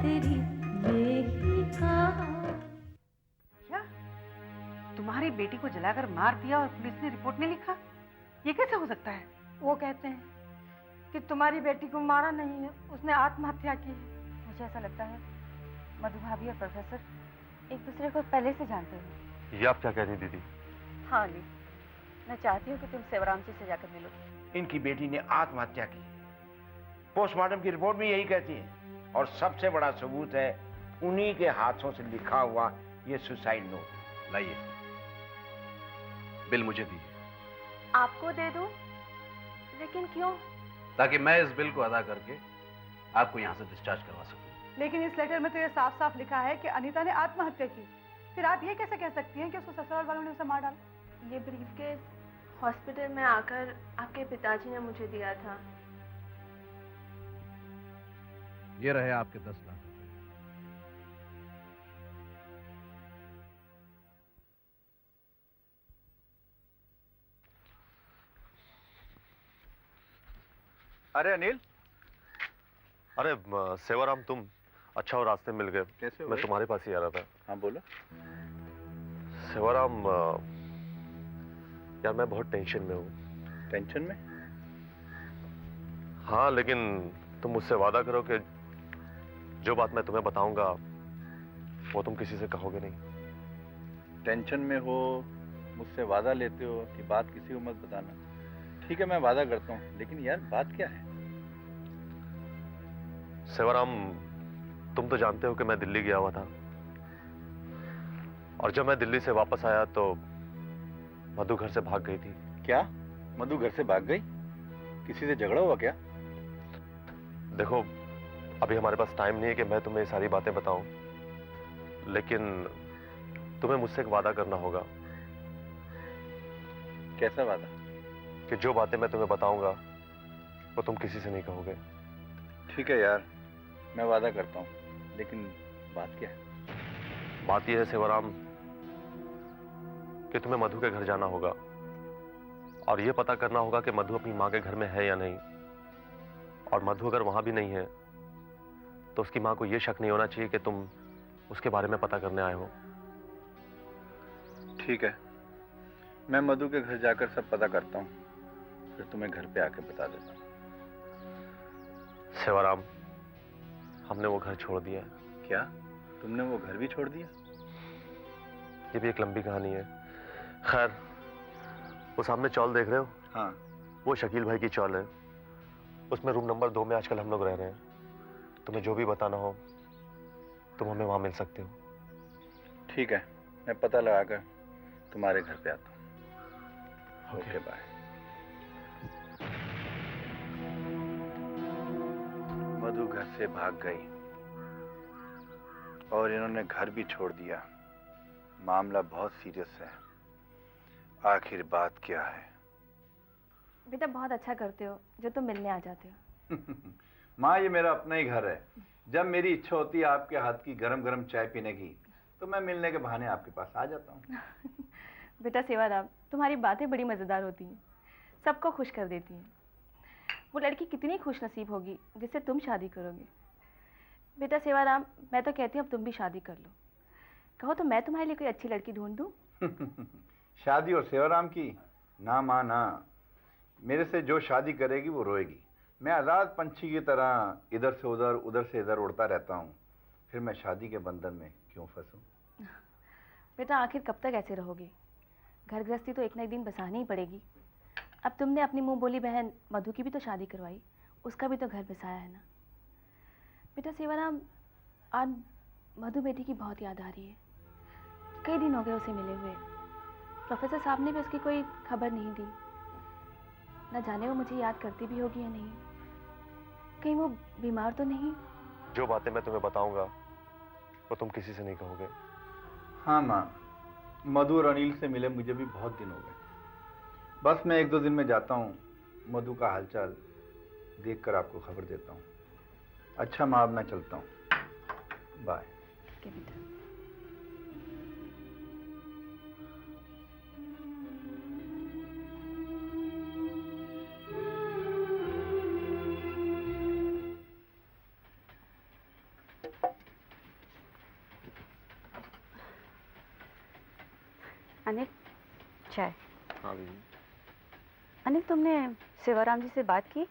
तेरी यही कहानी। क्या तुम्हारी बेटी को जलाकर मार दिया और पुलिस ने रिपोर्ट नहीं लिखा? ये कैसे हो सकता है? वो कहते हैं कि तुम्हारी बेटी को मारा नहीं है, उसने आत्महत्या की है। मुझे ऐसा लगता है मधु भाभी और प्रोफेसर एक दूसरे को पहले से जानते हैं। ये आप क्या कह रही दीदी? हाँ अली, मैं चाहती हूँ कि तुम सेवराम जी से जाकर मिलो। इनकी बेटी ने आत्महत्या की। पोस्टमार्टम की रिपोर्ट भी यही कहती है, और सबसे बड़ा सबूत है उन्हीं के हाथों से लिखा हुआ ये सुसाइड नोट। लाइए, बिल मुझे दीजिए। आपको दे दूं? लेकिन क्यों? ताकि मैं इस बिल को अदा करके आपको यहाँ से डिस्चार्ज करवा सकूं। लेकिन इस लेटर में तो ये साफ साफ लिखा है कि अनीता ने आत्महत्या की। फिर आप ये कैसे कह सकती हैं कि उसको ससुराल वालों ने उसे मार डाला? ये ब्रीफकेस हॉस्पिटल में आकर आपके पिताजी ने मुझे दिया था। ये रहे आपके 10 लाख। अरे अनिल, अरे सेवाराम, तुम अच्छा हो, रास्ते मिल गए। कैसे हो? मैं तुम्हारे पास ही आ रहा था। हाँ बोलो। सेवाराम, यार मैं बहुत टेंशन में हूँ। टेंशन में? हाँ, लेकिन तुम मुझसे वादा करो कि जो बात मैं तुम्हें बताऊंगा वो तुम किसी से कहोगे नहीं। टेंशन में हो, मुझसे वादा लेते हो कि बात किसी को मत बताना। ठीक है, मैं वादा करता हूँ, लेकिन यार बात क्या है? सेवाराम, तुम तो जानते हो कि मैं दिल्ली गया हुआ था, और जब मैं दिल्ली से वापस आया तो मधु घर से भाग गई थी। क्या? मधु घर से भाग गई? किसी से झगड़ा हुआ क्या? देखो, अभी हमारे पास टाइम नहीं है कि मैं तुम्हें ये सारी बातें बताऊं, लेकिन तुम्हें मुझसे एक वादा करना होगा। कैसा वादा? कि जो बातें मैं तुम्हें बताऊंगा वो तुम किसी से नहीं कहोगे। ठीक है यार, मैं वादा करता हूँ, लेकिन बात क्या है? बात यह है सेवाराम कि तुम्हें मधु के घर जाना होगा और यह पता करना होगा कि मधु अपनी माँ के घर में है या नहीं। और मधु अगर वहां भी नहीं है तो उसकी माँ को यह शक नहीं होना चाहिए कि तुम उसके बारे में पता करने आए हो। ठीक है, मैं मधु के घर जाकर सब पता करता हूँ, फिर तुम्हें घर पे आके बता देता हूँ। सेवाराम, हमने वो घर छोड़ दिया है। क्या? तुमने वो घर भी छोड़ दिया? ये भी एक लंबी कहानी है। खैर, वो सामने चौल देख रहे हो? हाँ। वो शकील भाई की चौल है। उसमें रूम नंबर 2 में आजकल हम लोग रह रहे हैं। तुम्हें जो भी बताना हो तुम हमें वहां मिल सकते हो। ठीक है, मैं पता लगाकर तुम्हारे घर पे आता हूँ। Okay, bye. मधु घर से भाग गई और इन्होंने घर भी छोड़ दिया। मामला बहुत सीरियस है। आखिर बात क्या है? बेटा बहुत अच्छा करते हो जो तुम मिलने आ जाते हो। माँ, ये मेरा अपना ही घर है। जब मेरी इच्छा होती है आपके हाथ की गरम गरम चाय पीने की, तो मैं मिलने के बहाने आपके पास आ जाता हूँ। बेटा सेवाराम, तुम्हारी बातें बड़ी मज़ेदार होती हैं, सबको खुश कर देती हैं। वो लड़की कितनी खुश नसीब होगी जिससे तुम शादी करोगे। बेटा सेवाराम, मैं तो कहती हूँ अब तुम भी शादी कर लो। कहो तो मैं तुम्हारे लिए कोई अच्छी लड़की ढूंढ दूँ? शादी और सेवाराम की? ना माँ ना, मेरे से जो शादी करेगी वो रोएगी। मैं आज़ाद पंछी की तरह इधर से उधर से इधर उड़ता रहता हूँ। फिर मैं शादी के बंधन में क्यों फंसूं? बेटा आखिर कब तक ऐसे रहोगे? घर गृहस्थी तो एक ना एक दिन बसानी ही पड़ेगी। अब तुमने अपनी मुंह बोली बहन मधु की भी तो शादी करवाई, उसका भी तो घर बसाया है ना। बेटा सेवाराम, आज मधु बेटी की बहुत याद आ रही है। कई दिन हो गए उसे मिले हुए। प्रोफेसर साहब ने भी उसकी कोई खबर नहीं दी। न जाने वो मुझे याद करती भी होगी या नहीं। कहीं वो बीमार तो नहीं? जो बातें मैं तुम्हें बताऊंगा वो तुम किसी से नहीं कहोगे। हाँ माँ, मधु और अनिल से मिले मुझे भी बहुत दिन हो गए। बस मैं 1-2 दिन में जाता हूँ, मधु का हालचाल देखकर आपको खबर देता हूँ। अच्छा माँ, अब मैं चलता हूँ। बाय। ठीक है बेटा। अनिल, चाय। हाँ दीदी। अनिल, तुमने सेवाराम जी से बात की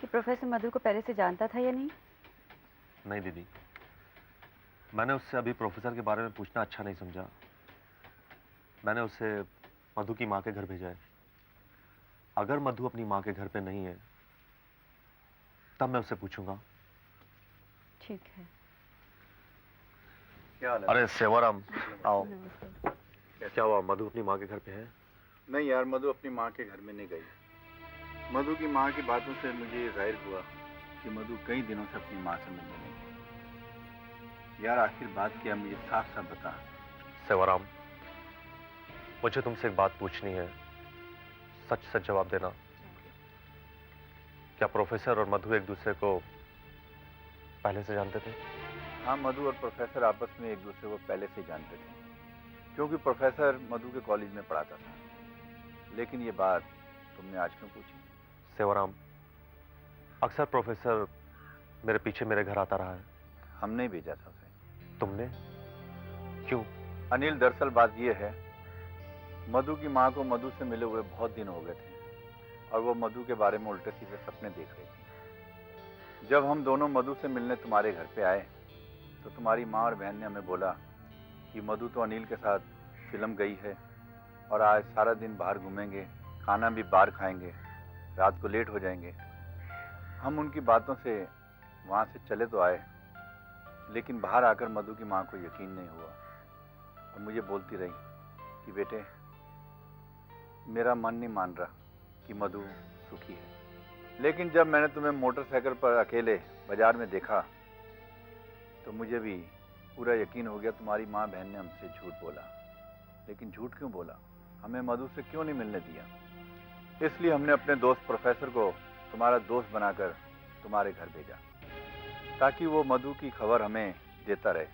कि प्रोफेसर मधु को पहले से जानता था या नहीं? नहीं दीदी, मैंने उससे अभी प्रोफेसर के बारे में पूछना अच्छा नहीं समझा। मैंने उसे मधु की माँ के घर भेजा है। अगर मधु अपनी माँ के घर पे नहीं है तब मैं उससे पूछूंगा। ठीक है। क्या हाल है? अरे सेवाराम, आओ। नमस्ते। क्या हुआ, मधु अपनी माँ के घर पे है? नहीं यार, मधु अपनी माँ के घर में नहीं गई। मधु की माँ की बातों से मुझे जाहिर हुआ कि मधु कई दिनों से अपनी माँ से मिलने नहीं गई। यार आखिर बात क्या, मुझे साफ साफ बता। सेवाराम, मुझे तुमसे एक बात पूछनी है, सच सच जवाब देना। क्या प्रोफेसर और मधु एक दूसरे को पहले से जानते थे? हाँ, मधु और प्रोफेसर आपस में एक दूसरे को पहले से जानते थे, क्योंकि प्रोफेसर मधु के कॉलेज में पढ़ाता था। लेकिन ये बात तुमने आज क्यों पूछी? सेवाराम, अक्सर प्रोफेसर मेरे पीछे मेरे घर आता रहा है। हमने भेजा था उसे। तुमने? क्यों? अनिल, दरअसल बात यह है, मधु की माँ को मधु से मिले हुए बहुत दिन हो गए थे और वो मधु के बारे में उल्टे सीधे सपने देख रही थी। जब हम दोनों मधु से मिलने तुम्हारे घर पे आए तो तुम्हारी माँ और बहन ने हमें बोला कि मधु तो अनिल के साथ फिल्म गई है और आज सारा दिन बाहर घूमेंगे, खाना भी बाहर खाएंगे, रात को लेट हो जाएंगे। हम उनकी बातों से वहाँ से चले तो आए, लेकिन बाहर आकर मधु की माँ को यकीन नहीं हुआ और मुझे बोलती रही कि बेटे, मेरा मन नहीं मान रहा कि मधु सुखी है। लेकिन जब मैंने तुम्हें मोटरसाइकिल पर अकेले बाजार में देखा तो मुझे भी पूरा यकीन हो गया तुम्हारी माँ बहन ने हमसे झूठ बोला। लेकिन झूठ क्यों बोला? हमें मधु से क्यों नहीं मिलने दिया? इसलिए हमने अपने दोस्त प्रोफेसर को तुम्हारा दोस्त बनाकर तुम्हारे घर भेजा ताकि वो मधु की खबर हमें देता रहे।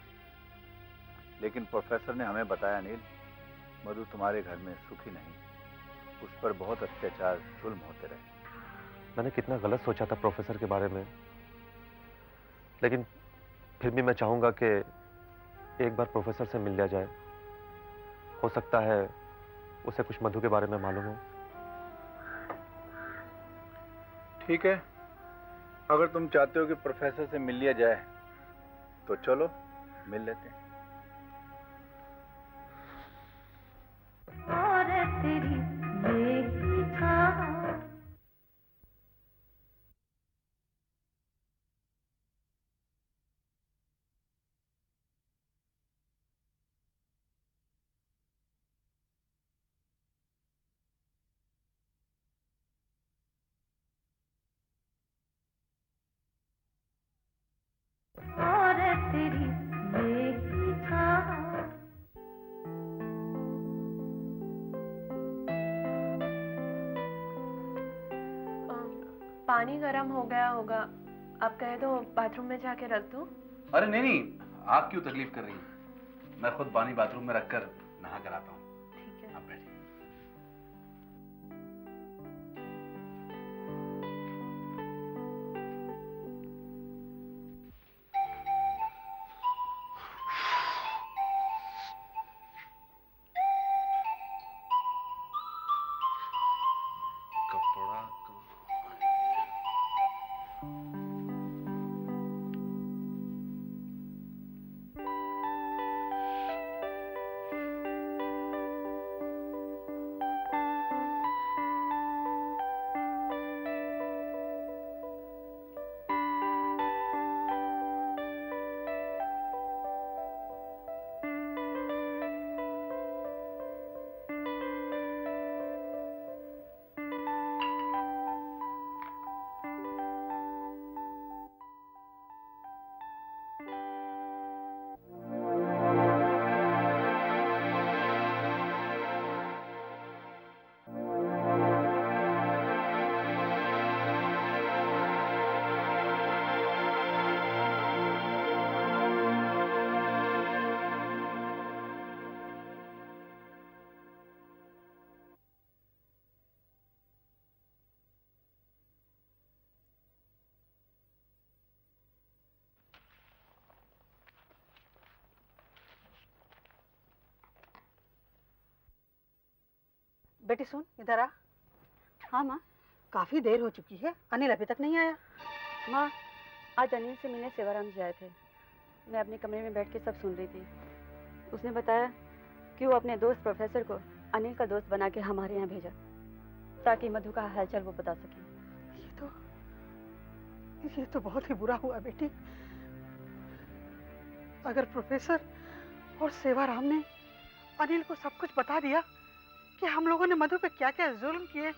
लेकिन प्रोफेसर ने हमें बताया, अनिल, मधु तुम्हारे घर में सुखी नहीं, उस पर बहुत अत्याचार जुल्म होते रहे। मैंने कितना गलत सोचा था प्रोफेसर के बारे में, लेकिन फिर भी मैं चाहूंगा कि एक बार प्रोफेसर से मिल लिया जाए। हो सकता है उसे कुछ मधु के बारे में मालूम हो। ठीक है, अगर तुम चाहते हो कि प्रोफेसर से मिल लिया जाए तो चलो मिल लेते हैं। और तेरी यही कहानी और तेरी यही कहानी पानी गर्म हो गया होगा, आप कहे तो बाथरूम में जाके रख दूं? अरे नहीं नहीं, आप क्यों तकलीफ कर रही हैं? मैं खुद पानी बाथरूम में रखकर नहा कर आता हूँ। ठीक है। आप बैठिए। कपड़ा बेटी सुन, इधर आ। हाँ माँ। काफी देर हो चुकी है, अनिल अभी तक नहीं आया। माँ, आज अनिल से मिलने सेवाराम जी आए थे। मैं अपने कमरे में बैठ के सब सुन रही थी। उसने बताया कि वो अपने दोस्त प्रोफेसर को अनिल का दोस्त बना के हमारे यहाँ भेजा, ताकि मधु का हालचाल वो बता सके। ये तो बहुत ही बुरा हुआ बेटी। अगर प्रोफेसर और सेवाराम ने अनिल को सब कुछ बता दिया कि हम लोगों ने मधु पे क्या क्या जुल्म किए हैं,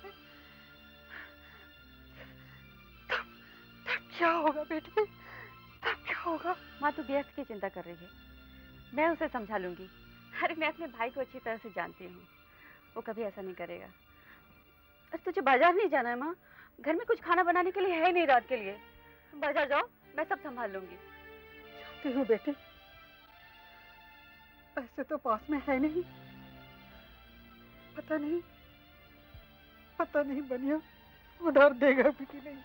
तब क्या होगा बेटी? तब क्या होगा? माँ, तू व्यर्थ की चिंता कर रही है। मैं उसे समझा लूंगी। अरे मैं अपने भाई को अच्छी तरह से जानती हूँ, वो कभी ऐसा नहीं करेगा। अरे तुझे बाजार नहीं जाना है माँ? घर में कुछ खाना बनाने के लिए है ही नहीं रात के लिए। तुम बाजार जाओ, मैं सब संभाल लूंगी। जानती हूँ बेटी, पैसे तो पास में है नहीं। पता नहीं बनिया उधार देगा भी कि नहीं।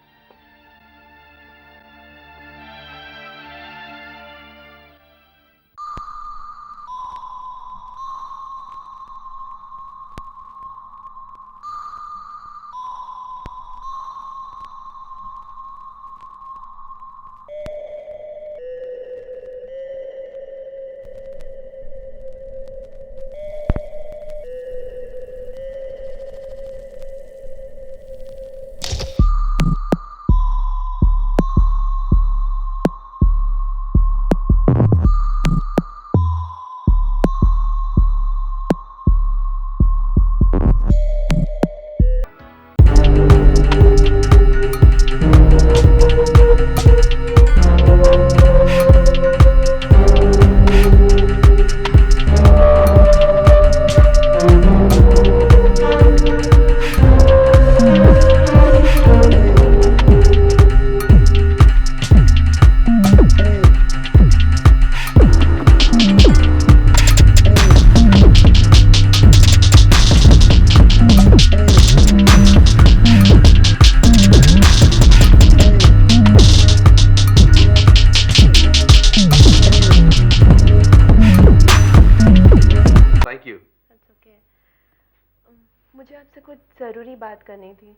मुझे आपसे कुछ ज़रूरी बात करनी थी।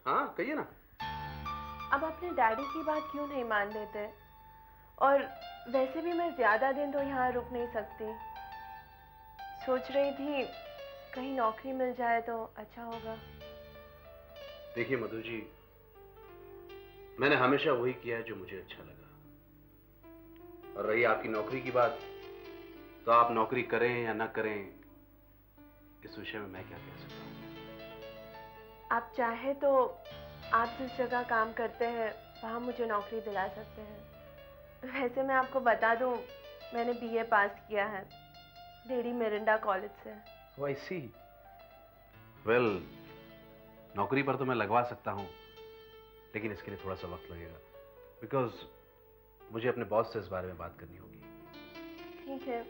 हाँ कहिए ना। अब अपने डैडी की बात क्यों नहीं मान लेते? और वैसे भी मैं ज़्यादा दिन तो यहाँ रुक नहीं सकती। सोच रही थी कहीं नौकरी मिल जाए तो अच्छा होगा। देखिए मधु जी, मैंने हमेशा वही किया है जो मुझे अच्छा लगा। और रही आपकी नौकरी की बात, तो आप नौकरी करें या ना करें, इस विषय में मैं क्या कह सकता हूँ। आप चाहे तो आप जिस जगह काम करते हैं वहाँ मुझे नौकरी दिला सकते हैं। वैसे मैं आपको बता दूँ, मैंने बीए पास किया है लेडी मिरिंडा कॉलेज से। Oh, I see. Well, नौकरी पर तो मैं लगवा सकता हूँ, लेकिन इसके लिए थोड़ा सा वक्त लगेगा, बिकॉज मुझे अपने बॉस से इस बारे में बात करनी होगी। ठीक है,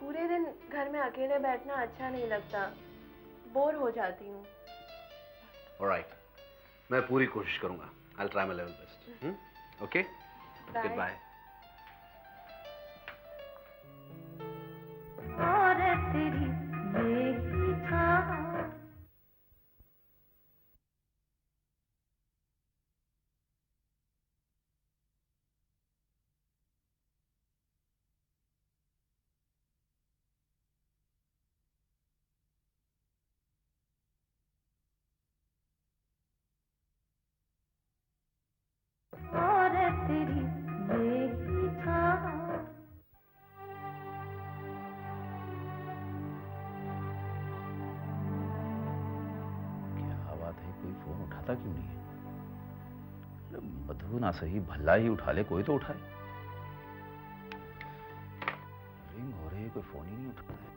पूरे दिन घर में अकेले बैठना अच्छा नहीं लगता, बोर हो जाती हूँ। Alright, मैं पूरी कोशिश करूँगा। I'll try my level best. Okay? Goodbye. और तेरी मेरी कहाँ और तेरी मेरी कहाँ क्या बात है, कोई फोन उठाता क्यों नहीं है? मधु ना सही भला ही उठा ले, कोई तो उठाए। रिंग हो रही है, कोई फोन ही नहीं उठा रहा है।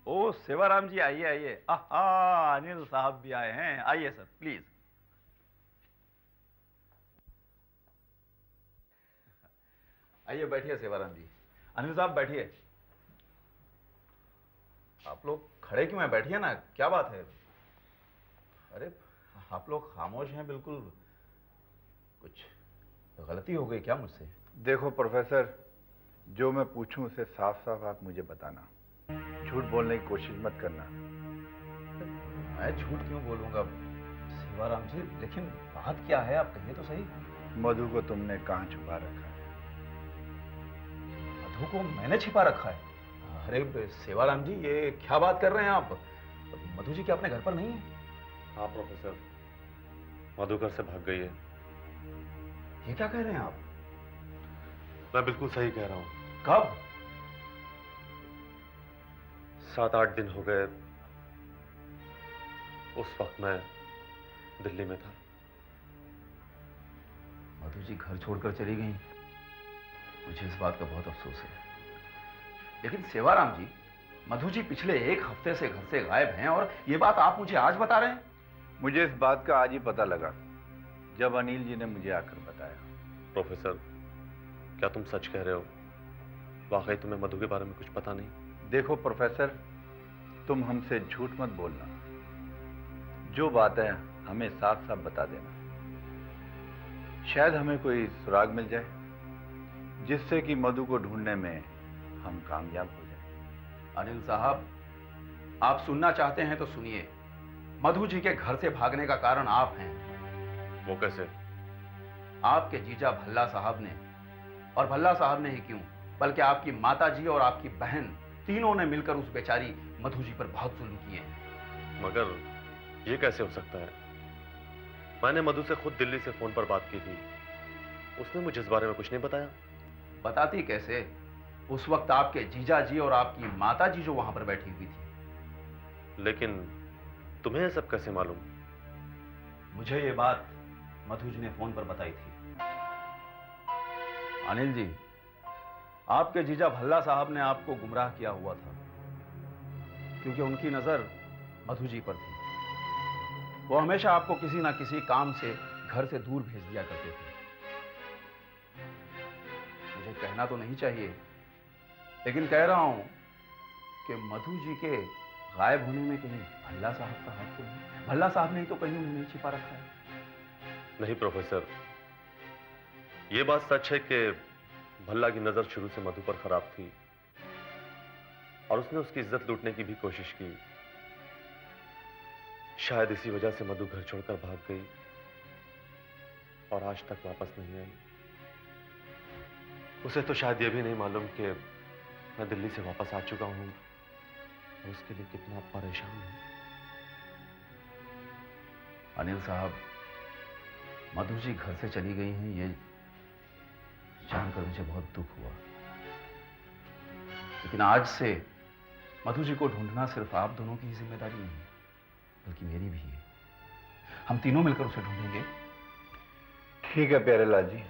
ओ सेवाराम जी, आइए आइए। अनिल साहब भी आए हैं। आइए सर, प्लीज। आइए बैठिए सेवाराम जी। अनिल साहब बैठिए। आप लोग खड़े क्यों हैं? बैठिए ना, क्या बात है? अरे आप लोग खामोश हैं बिल्कुल। कुछ तो गलती हो गई क्या मुझसे? देखो प्रोफेसर, जो मैं पूछूं उसे साफ साफ आप मुझे बताना, झूठ बोलने की कोशिश मत करना। मैं झूठ क्यों बोलूंगा सेवाराम जी, लेकिन बात क्या है आप कहिए तो सही। मधु को तुमने कहाँ छुपा रखा है? मधु को मैंने छिपा रखा है? अरे सेवाराम जी, ये क्या बात कर रहे हैं आप? मधु जी क्या अपने घर पर नहीं है? हाँ प्रोफेसर, मधु घर से भाग गई है। ये क्या कह रहे हैं आप? मैं बिल्कुल सही कह रहा हूँ। कब? 7-8 दिन हो गए। उस वक्त मैं दिल्ली में था। मधु जी घर छोड़कर चली गई। मुझे इस बात का बहुत अफसोस है। लेकिन सेवाराम जी, मधु जी पिछले 1 हफ्ते से घर से गायब हैं और ये बात आप मुझे आज बता रहे हैं? मुझे इस बात का आज ही पता लगा जब अनिल जी ने मुझे आकर बताया। प्रोफेसर, क्या तुम सच कह रहे हो? वाकई तुम्हें मधु के बारे में कुछ पता नहीं? देखो प्रोफेसर, तुम हमसे झूठ मत बोलना। जो बात है हमें साफ साफ बता देना। शायद हमें कोई सुराग मिल जाए जिससे कि मधु को ढूंढने में हम कामयाब हो जाए। अनिल साहब, आप सुनना चाहते हैं तो सुनिए। मधु जी के घर से भागने का कारण आप हैं। वो कैसे? आपके जीजा भल्ला साहब ने, और भल्ला साहब ने ही क्यों, बल्कि आपकी माता जी और आपकी बहन तीनों ने मिलकर उस बेचारी मधु जी पर बहुत जुल्म किए हैं। मगर ये कैसे हो सकता है? मैंने मधु से खुद दिल्ली से फोन पर बात की थी। उसने मुझे इस बारे में कुछ नहीं बताया। बताती कैसे? उस वक्त आपके जीजा जी और आपकी माता जी जो वहां पर बैठी हुई थी। लेकिन तुम्हें यह सब कैसे मालूम? मुझे ये बात मधु जी ने फोन पर बताई थी। अनिल जी, आपके जीजा भल्ला साहब ने आपको गुमराह किया हुआ था, क्योंकि उनकी नजर मधु जी पर थी। वो हमेशा आपको किसी ना किसी काम से घर से दूर भेज दिया करते थे। मुझे कहना तो नहीं चाहिए, लेकिन कह रहा हूं कि मधु जी के गायब होने में कहीं भल्ला साहब का हाथ तो नहीं? भल्ला साहब ने ही तो कहीं उन्हें छिपा रखा है। नहीं प्रोफेसर, यह बात सच है कि भल्ला की नजर शुरू से मधु पर खराब थी और उसने उसकी इज्जत लूटने की भी कोशिश की। शायद इसी वजह से मधु घर छोड़कर भाग गई और आज तक वापस नहीं आई। उसे तो शायद यह भी नहीं मालूम कि मैं दिल्ली से वापस आ चुका हूं और उसके लिए कितना परेशान हूं। अनिल साहब, मधु जी घर से चली गई हैं, ये जानकर मुझे बहुत दुख हुआ। लेकिन आज से मधु जी को ढूंढना सिर्फ आप दोनों की ही जिम्मेदारी नहीं, बल्कि मेरी भी है। हम तीनों मिलकर उसे ढूंढेंगे। ठीक है प्यारेलाल जी,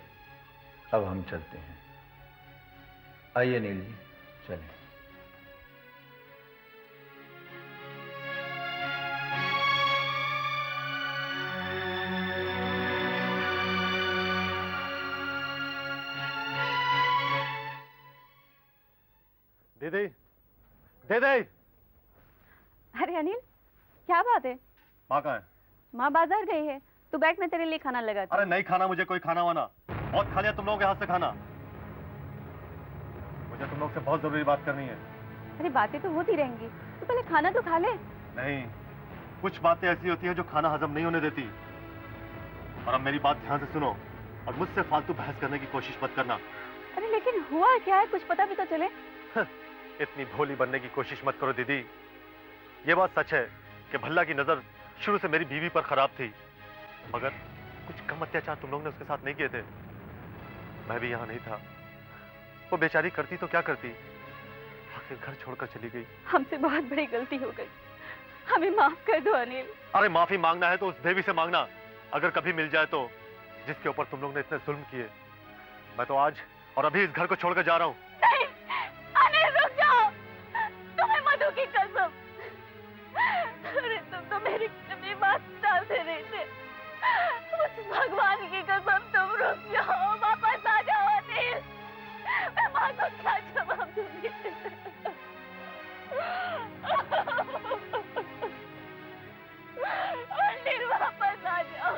अब हम चलते हैं। आइए नील जी, चलें। दीदी, दीदी। अरे अनिल, क्या बात है? माँ कहाँ है? माँ बाजार गई है। तू बैठ, मैं तेरे लिए खाना लगाती हूँ। अरे नहीं खाना मुझे कोई खाना वाना। बहुत खा लिया तुम लोगों के हाथ से खाना। मुझे तुम लोग से बहुत जरूरी बात करनी है। अरे बातें तो होती रहेंगी, तू पहले खाना तो खा ले। नहीं, कुछ बातें ऐसी होती है जो खाना हजम नहीं होने देती। और अब मेरी बात ध्यान से सुनो और मुझसे फालतू बहस करने की कोशिश मत करना। अरे लेकिन हुआ क्या है, कुछ पता भी तो चले। इतनी भोली बनने की कोशिश मत करो दीदी। ये बात सच है कि भल्ला की नजर शुरू से मेरी बीवी पर खराब थी, मगर कुछ कम अत्याचार तुम लोग ने उसके साथ नहीं किए थे। मैं भी यहाँ नहीं था। वो बेचारी करती तो क्या करती, आखिर घर छोड़कर चली गई। हमसे बहुत बड़ी गलती हो गई, हमें माफ कर दो अनिल। अरे माफी मांगना है तो उस देवी से मांगना, अगर कभी मिल जाए तो, जिसके ऊपर तुम लोग ने इतने जुल्म किए। मैं तो आज और अभी इस घर को छोड़कर जा रहा हूँ। नहीं अनिल, रुक जाओ। तुम्हें मधु की कसम। अरे तुम तो मेरी कभी बात टालते नहीं थे। उस भगवान की कसम, तुम रुक जाओ, वापस आ जाओ अनिल। मैं माँ को क्या जवाब दूंगी? अनिल वापस आ जाओ।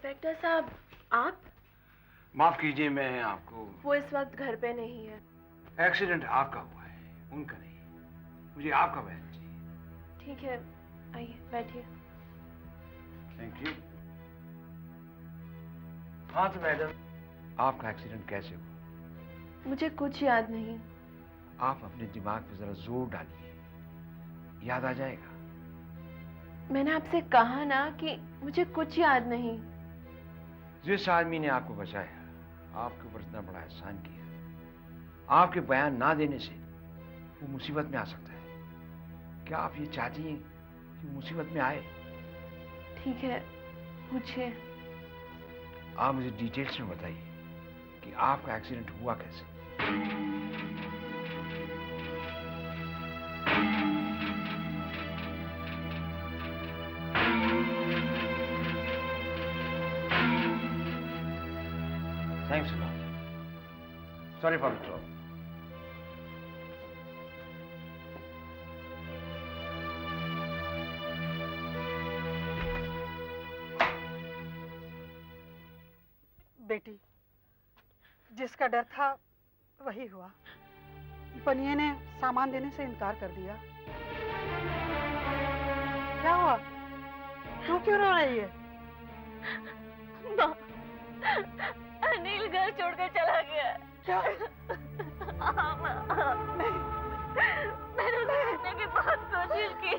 इंस्पेक्टर साहब, आप? माफ कीजिए, मैं आपको। वो इस वक्त घर पे नहीं है। एक्सीडेंट आपका हुआ है, उनका नहीं। मुझे आपका बयान चाहिए। ठीक है, आइए बैठिए। Thank you. हाँ तो मैडम, आपका एक्सीडेंट कैसे हुआ? मुझे कुछ याद नहीं। आप अपने दिमाग पे जरा जोर डालिए, याद आ जाएगा। मैंने आपसे कहा ना कि मुझे कुछ याद नहीं। जिस आदमी ने आपको बचाया, आपके ऊपर इतना बड़ा एहसान किया, आपके बयान ना देने से वो मुसीबत में आ सकता है। क्या आप ये चाहती हैं कि मुसीबत में आए? ठीक है, पूछिए। आप मुझे डिटेल्स में बताइए कि आपका एक्सीडेंट हुआ कैसे। Thanks a lot. Sorry for the trouble. बेटी, जिसका डर था वही हुआ। बनिए ने सामान देने से इनकार कर दिया। क्या हुआ? तू क्यों रो रही है? माँ, अनिल घर छोड़कर चला गया। क्या? हाँ, माँ। मैंने उसे ढूंढने की बहुत कोशिश की।